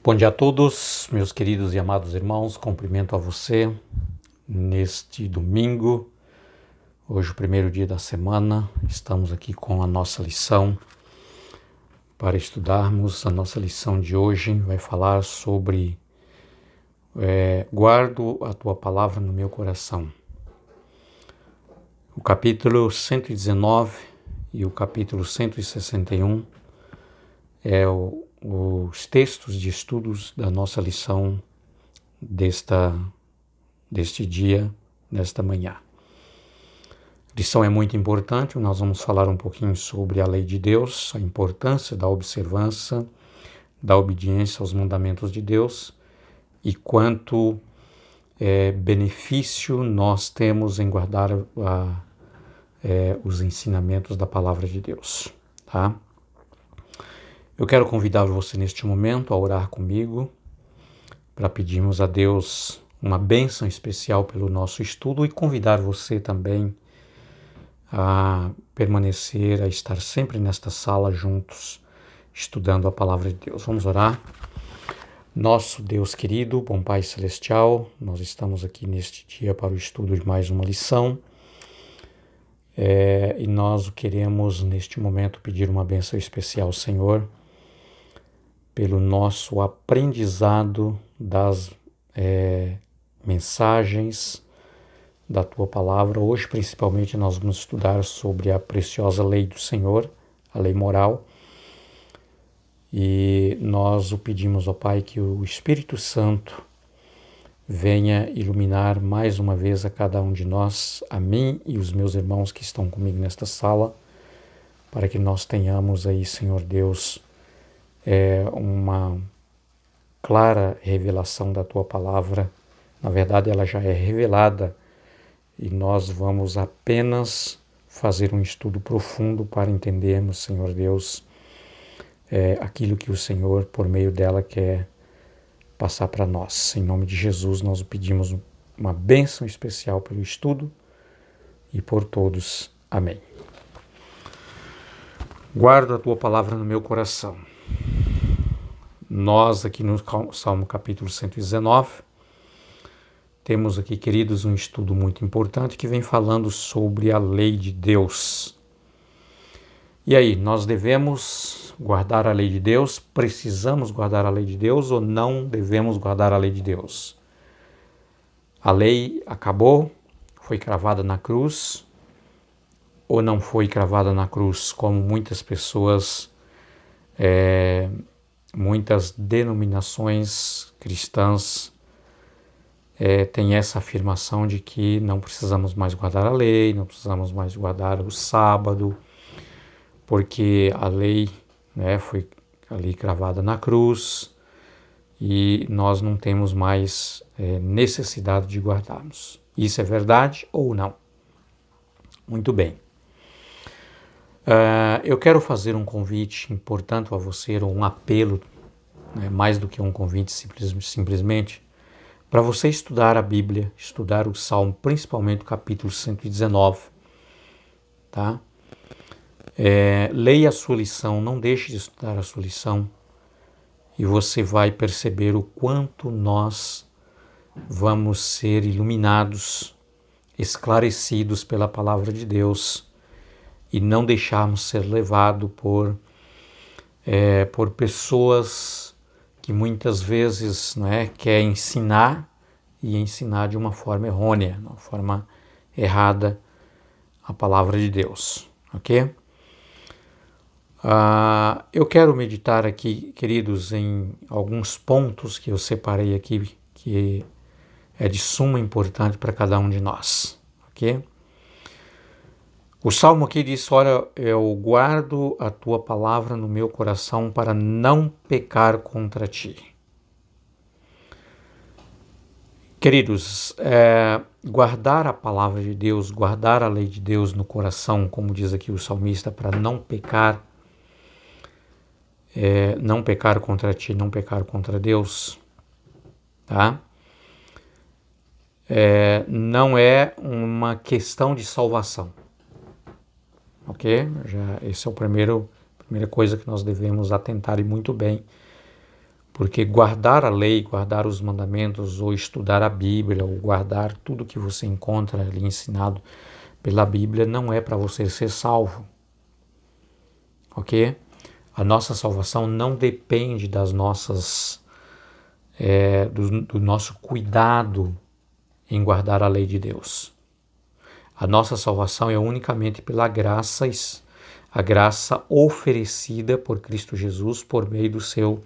Bom dia a todos, meus queridos e amados irmãos. Cumprimento a você neste domingo, hoje o primeiro dia da semana. Estamos aqui com a nossa lição para estudarmos. A nossa lição de hoje vai falar sobre guardo a tua palavra no meu coração. O capítulo 119 e o capítulo 161 os textos de estudos da nossa lição deste dia, nesta manhã. A lição é muito importante. Nós vamos falar um pouquinho sobre a lei de Deus, a importância da observância, da obediência aos mandamentos de Deus e quanto benefício nós temos em guardar os ensinamentos da palavra de Deus, tá? Eu quero convidar você neste momento a orar comigo para pedirmos a Deus uma bênção especial pelo nosso estudo e convidar você também a permanecer, a estar sempre nesta sala juntos, estudando a palavra de Deus. Vamos orar. Nosso Deus querido, bom Pai Celestial, nós estamos aqui neste dia para o estudo de mais uma lição e nós queremos neste momento pedir uma bênção especial, Senhor, pelo nosso aprendizado das mensagens da Tua Palavra. Hoje, principalmente, nós vamos estudar sobre a preciosa lei do Senhor, a lei moral. E nós o pedimos, ó Pai, que o Espírito Santo venha iluminar mais uma vez a cada um de nós, a mim e os meus irmãos que estão comigo nesta sala, para que nós tenhamos aí, Senhor Deus, uma clara revelação da Tua Palavra. Na verdade, ela já é revelada e nós vamos apenas fazer um estudo profundo para entendermos, Senhor Deus, aquilo que o Senhor, por meio dela, quer passar para nós. Em nome de Jesus, nós o pedimos uma bênção especial pelo estudo e por todos. Amém. Guardo a Tua Palavra no meu coração. Nós aqui no Salmo capítulo 119, temos aqui, queridos, um estudo muito importante que vem falando sobre a lei de Deus. E aí, nós devemos guardar a lei de Deus? Precisamos guardar a lei de Deus ou não devemos guardar a lei de Deus? A lei acabou, foi cravada na cruz ou não foi cravada na cruz, como muitas pessoas muitas denominações cristãs têm essa afirmação de que não precisamos mais guardar a lei, não precisamos mais guardar o sábado, porque a lei foi ali cravada na cruz e nós não temos mais necessidade de guardarmos. Isso é verdade ou não? Muito bem. Eu quero fazer um convite importante a você, ou um apelo, mais do que um convite simplesmente, para você estudar a Bíblia, estudar o Salmo, principalmente o capítulo 119, tá? Leia a sua lição, não deixe de estudar a sua lição e você vai perceber o quanto nós vamos ser iluminados, esclarecidos pela palavra de Deus, e não deixarmos ser levado por pessoas que muitas vezes querem ensinar e ensinar de uma forma errônea, de uma forma errada a palavra de Deus, ok? Eu quero meditar aqui, queridos, em alguns pontos que eu separei aqui, que é de suma importância para cada um de nós, ok? O Salmo aqui diz, olha, eu guardo a tua palavra no meu coração para não pecar contra ti. Queridos, guardar a palavra de Deus, guardar a lei de Deus no coração, como diz aqui o salmista, para não pecar, não pecar contra ti, não pecar contra Deus, tá? Não é uma questão de salvação. Ok? Esse é a primeira coisa que nós devemos atentar e muito bem, Porque guardar a lei, guardar os mandamentos, ou estudar a Bíblia, ou guardar tudo que você encontra ali ensinado pela Bíblia, não é para você ser salvo. Ok? A nossa salvação não depende das nossas, do nosso cuidado em guardar a lei de Deus. A nossa salvação é unicamente pela graça, a graça oferecida por Cristo Jesus por meio do seu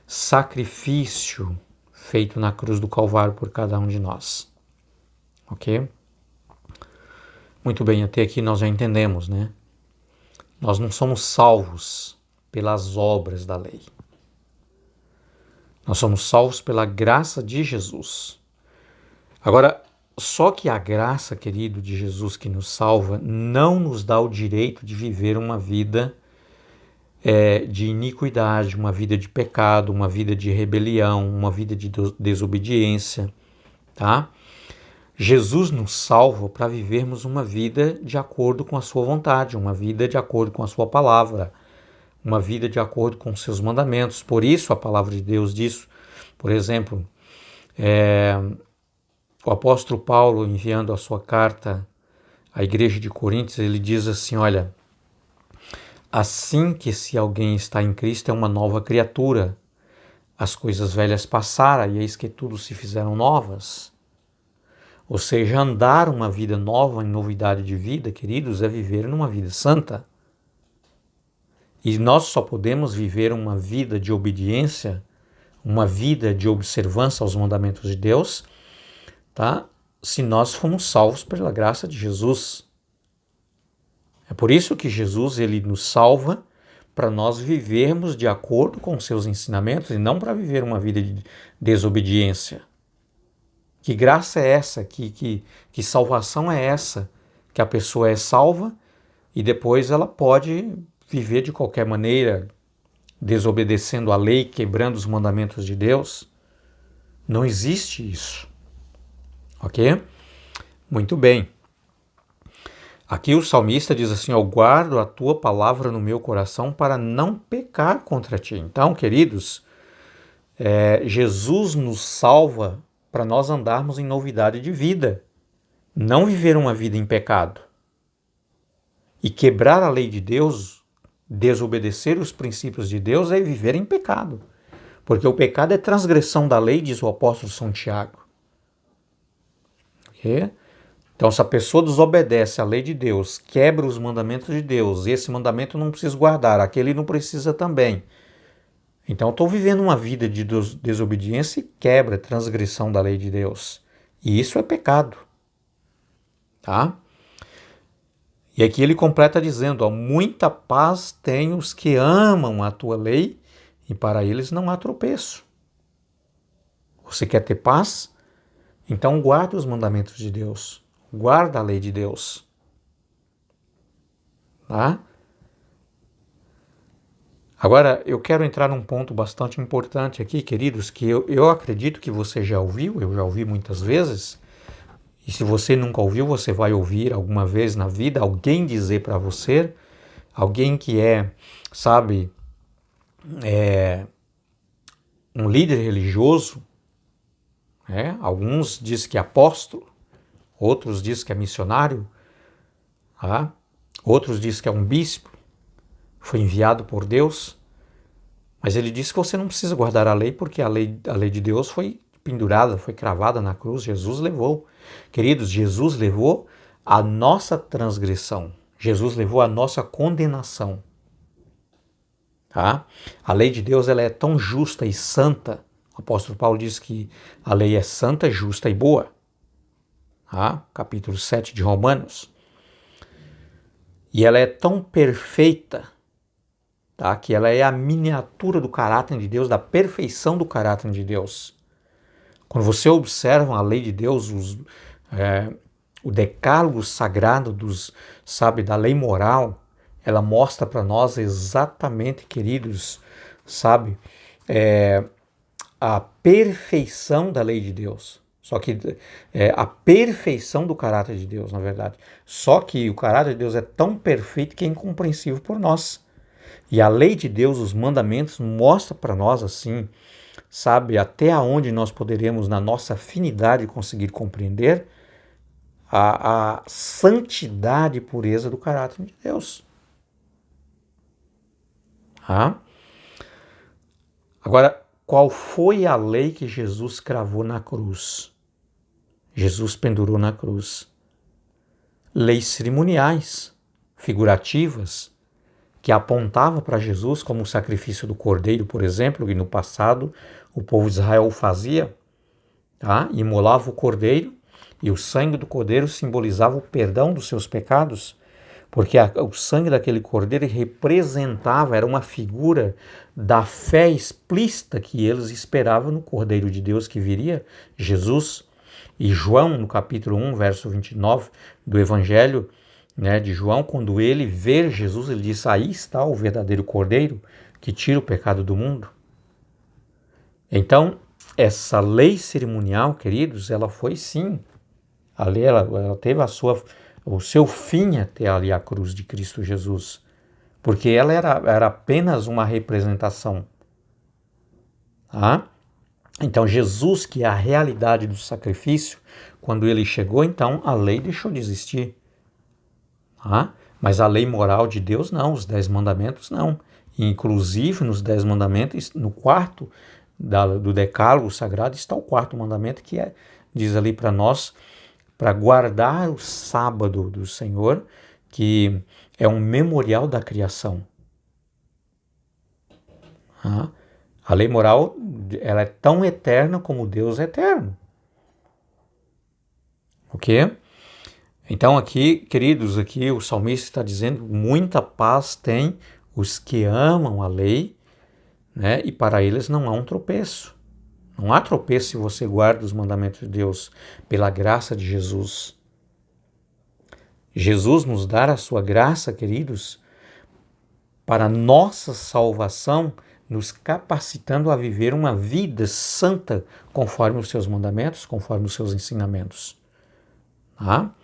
sacrifício feito na cruz do Calvário por cada um de nós. Ok? Muito bem, até aqui nós já entendemos, né? Nós não somos salvos pelas obras da lei. Nós somos salvos pela graça de Jesus. Agora, só que a graça, querido, de Jesus que nos salva não nos dá o direito de viver uma vida de iniquidade, uma vida de pecado, uma vida de rebelião, uma vida de desobediência, tá? Jesus nos salva para vivermos uma vida de acordo com a sua vontade, uma vida de acordo com a sua palavra, uma vida de acordo com os seus mandamentos. Por isso a palavra de Deus diz, por exemplo, o apóstolo Paulo, enviando a sua carta à igreja de Coríntios, ele diz assim, olha, assim que se alguém está em Cristo é uma nova criatura, as coisas velhas passaram e eis que tudo se fizeram novas. Ou seja, andar uma vida nova em novidade de vida, queridos, é viver numa vida santa. E nós só podemos viver uma vida de obediência, uma vida de observância aos mandamentos de Deus, tá? Se nós fomos salvos pela graça de Jesus. É por isso que Jesus ele nos salva para nós vivermos de acordo com os seus ensinamentos e não para viver uma vida de desobediência. Que graça é essa? Que salvação é essa? Que a pessoa é salva e depois ela pode viver de qualquer maneira, desobedecendo a lei, quebrando os mandamentos de Deus? Não existe isso. Ok? Muito bem. Aqui o salmista diz assim, eu guardo a tua palavra no meu coração para não pecar contra ti. Então, queridos, Jesus nos salva para nós andarmos em novidade de vida, não viver uma vida em pecado. E quebrar a lei de Deus, desobedecer os princípios de Deus é viver em pecado. Porque o pecado é transgressão da lei, diz o apóstolo São Tiago. Ok? Então, se a pessoa desobedece à lei de Deus, quebra os mandamentos de Deus, esse mandamento não precisa guardar, aquele não precisa também. Então, eu estou vivendo uma vida de desobediência e quebra, transgressão da lei de Deus. E isso é pecado. Tá? E aqui ele completa dizendo, ó, muita paz tem os que amam a tua lei e para eles não há tropeço. Você quer ter paz? Então guarda os mandamentos de Deus. Guarda a lei de Deus. Tá? Agora, eu quero entrar num ponto bastante importante aqui, queridos, que eu acredito que você já ouviu, eu já ouvi muitas vezes, e se você nunca ouviu, você vai ouvir alguma vez na vida alguém dizer para você, alguém que sabe, um líder religioso, alguns dizem que é apóstolo, outros dizem que é missionário, outros dizem que é um bispo, foi enviado por Deus, mas ele disse que você não precisa guardar a lei, porque a lei de Deus foi pendurada, foi cravada na cruz, Jesus levou. Queridos, Jesus levou a nossa transgressão, Jesus levou a nossa condenação. Tá? A lei de Deus ela é tão justa e santa, o apóstolo Paulo diz que a lei é santa, justa e boa. Tá? Capítulo 7 de Romanos. E ela é tão perfeita, tá? Que ela é a miniatura do caráter de Deus, da perfeição do caráter de Deus. Quando você observa a lei de Deus, o decálogo sagrado da lei moral, ela mostra para nós exatamente, queridos, a perfeição da lei de Deus. Só que a perfeição do caráter de Deus, na verdade. Só que o caráter de Deus é tão perfeito que é incompreensível por nós. E a lei de Deus, os mandamentos, mostra para nós assim sabe, até onde nós poderemos, na nossa afinidade, conseguir compreender a santidade e pureza do caráter de Deus. Tá? Agora, qual foi a lei que Jesus cravou na cruz? Jesus pendurou na cruz. Leis cerimoniais, figurativas, que apontava para Jesus como o sacrifício do cordeiro, por exemplo, que no passado o povo de Israel fazia, tá? Imolava o cordeiro e o sangue do cordeiro simbolizava o perdão dos seus pecados, porque o sangue daquele cordeiro representava, era uma figura da fé explícita que eles esperavam no Cordeiro de Deus que viria, Jesus. E João, no capítulo 1, verso 29 do Evangelho, de João, quando ele vê Jesus, ele diz: aí está o verdadeiro Cordeiro que tira o pecado do mundo. Então, essa lei cerimonial, queridos, ela foi sim, a lei, ela teve o seu fim até ali a cruz de Cristo Jesus, porque ela era apenas uma representação. Tá? Então, Jesus, que é a realidade do sacrifício, quando ele chegou, então a lei deixou de existir. Tá? Mas a lei moral de Deus não, os 10 mandamentos não. Inclusive nos 10 mandamentos, no quarto do decálogo sagrado está o quarto mandamento, que diz ali para nós, para guardar o sábado do Senhor, que é um memorial da criação. Tá? A lei moral, ela é tão eterna como Deus é eterno. Ok? Então aqui, queridos, aqui o salmista está dizendo: muita paz tem os que amam a lei, e para eles não há um tropeço. Não há tropeço se você guarda os mandamentos de Deus pela graça de Jesus. Jesus nos dá a sua graça, queridos, para nossa salvação, nos capacitando a viver uma vida santa conforme os seus mandamentos, conforme os seus ensinamentos. Tá?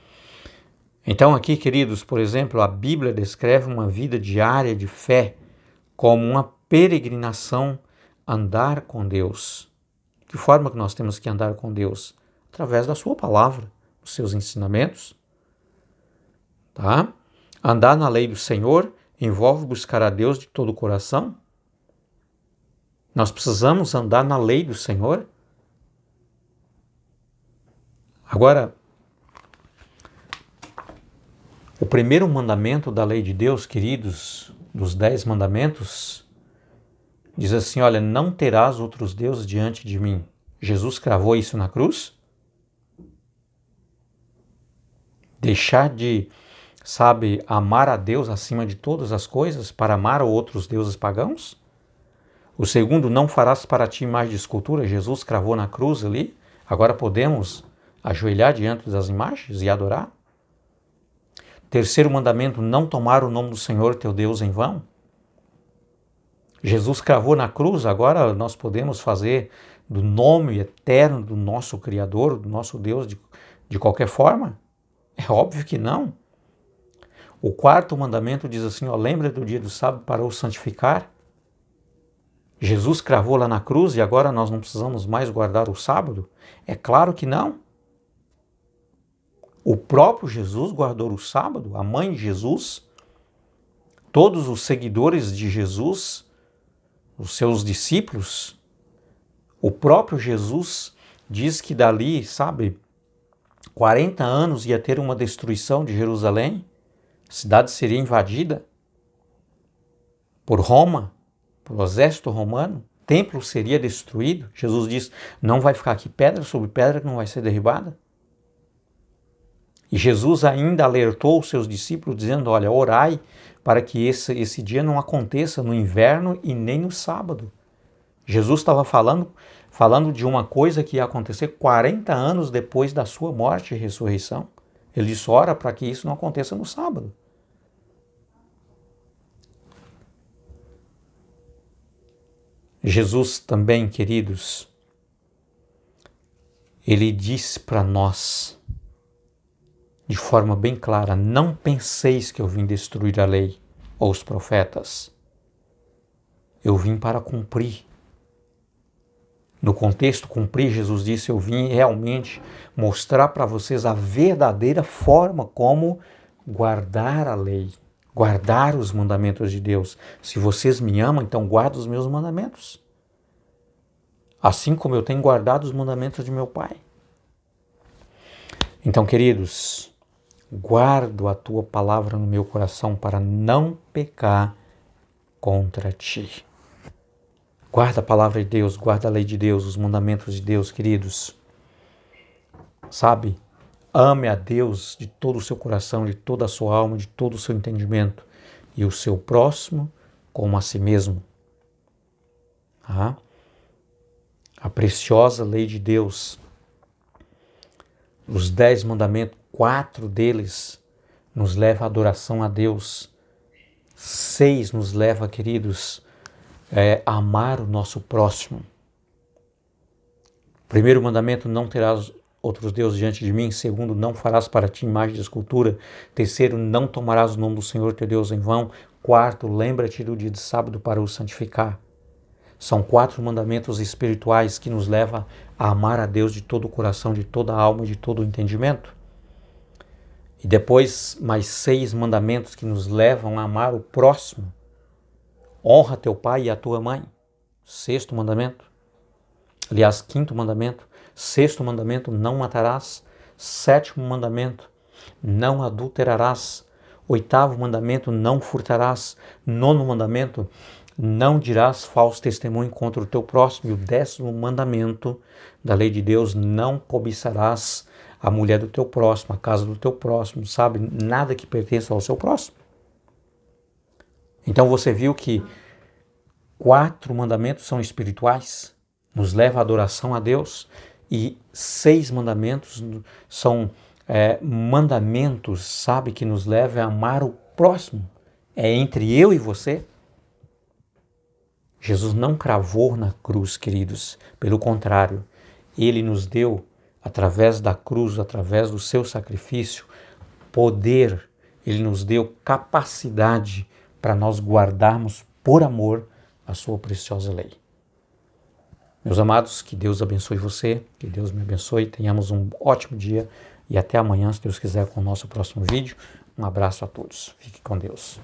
Então aqui, queridos, por exemplo, a Bíblia descreve uma vida diária de fé como uma peregrinação, andar com Deus. De que forma que nós temos que andar com Deus? Através da sua palavra, os seus ensinamentos. Tá? Andar na lei do Senhor envolve buscar a Deus de todo o coração. Nós precisamos andar na lei do Senhor. Agora, o primeiro mandamento da lei de Deus, queridos, dos 10 mandamentos, diz assim: olha, não terás outros deuses diante de mim. Jesus cravou isso na cruz? Deixar de, amar a Deus acima de todas as coisas para amar outros deuses pagãos? O segundo, não farás para ti imagem de escultura. Jesus cravou na cruz ali. Agora podemos ajoelhar diante das imagens e adorar? Terceiro mandamento, não tomar o nome do Senhor teu Deus em vão. Jesus cravou na cruz, agora nós podemos fazer do nome eterno do nosso Criador, do nosso Deus, de qualquer forma? É óbvio que não. O quarto mandamento diz assim: lembra do dia do sábado para o santificar. Jesus cravou lá na cruz e agora nós não precisamos mais guardar o sábado? É claro que não. O próprio Jesus guardou o sábado, a mãe de Jesus, todos os seguidores de Jesus, os seus discípulos. O próprio Jesus diz que dali, 40 anos ia ter uma destruição de Jerusalém, a cidade seria invadida por Roma, pelo exército romano, o templo seria destruído. Jesus diz: não vai ficar aqui pedra sobre pedra que não vai ser derribada. E Jesus ainda alertou os seus discípulos dizendo: olha, orai para que esse dia não aconteça no inverno e nem no sábado. Jesus estava falando de uma coisa que ia acontecer 40 anos depois da sua morte e ressurreição. Ele disse: ora para que isso não aconteça no sábado. Jesus também, queridos, ele disse para nós, de forma bem clara: não penseis que eu vim destruir a lei ou os profetas. Eu vim para cumprir. No contexto, cumprir, Jesus disse, eu vim realmente mostrar para vocês a verdadeira forma como guardar a lei, guardar os mandamentos de Deus. Se vocês me amam, então guardem os meus mandamentos. Assim como eu tenho guardado os mandamentos de meu Pai. Então, queridos, guardo a tua palavra no meu coração para não pecar contra ti. Guarda a palavra de Deus, guarda a lei de Deus, os mandamentos de Deus, queridos. Sabe? Ame a Deus de todo o seu coração, de toda a sua alma, de todo o seu entendimento. E o seu próximo como a si mesmo. Ah? A preciosa lei de Deus. Os 10 mandamentos, 4 deles nos levam à adoração a Deus. 6 nos leva, queridos, a amar o nosso próximo. Primeiro mandamento, não terás outros deuses diante de mim. Segundo, não farás para ti imagem de escultura. Terceiro, não tomarás o nome do Senhor teu Deus em vão. Quarto, lembra-te do dia de sábado para o santificar. São 4 mandamentos espirituais que nos levam a amar a Deus de todo o coração, de toda a alma e de todo o entendimento. E depois, mais 6 mandamentos que nos levam a amar o próximo. Honra teu pai e a tua mãe. 6º mandamento. Aliás, 5º mandamento. 6º mandamento, não matarás. 7º mandamento, não adulterarás. 8º mandamento, não furtarás. 9º mandamento, não dirás falso testemunho contra o teu próximo. E o 10º mandamento da lei de Deus, não cobiçarás a mulher do teu próximo, a casa do teu próximo, sabe? Nada que pertença ao seu próximo. Então você viu que 4 mandamentos são espirituais, nos leva à adoração a Deus, e 6 mandamentos são mandamentos, sabe, que nos levam a amar o próximo. É entre eu e você. Jesus não cravou na cruz, queridos. Pelo contrário, ele nos deu, através da cruz, através do seu sacrifício, poder. Ele nos deu capacidade para nós guardarmos por amor a sua preciosa lei. Meus amados, que Deus abençoe você, que Deus me abençoe, tenhamos um ótimo dia e até amanhã, se Deus quiser, com o nosso próximo vídeo. Um abraço a todos. Fique com Deus.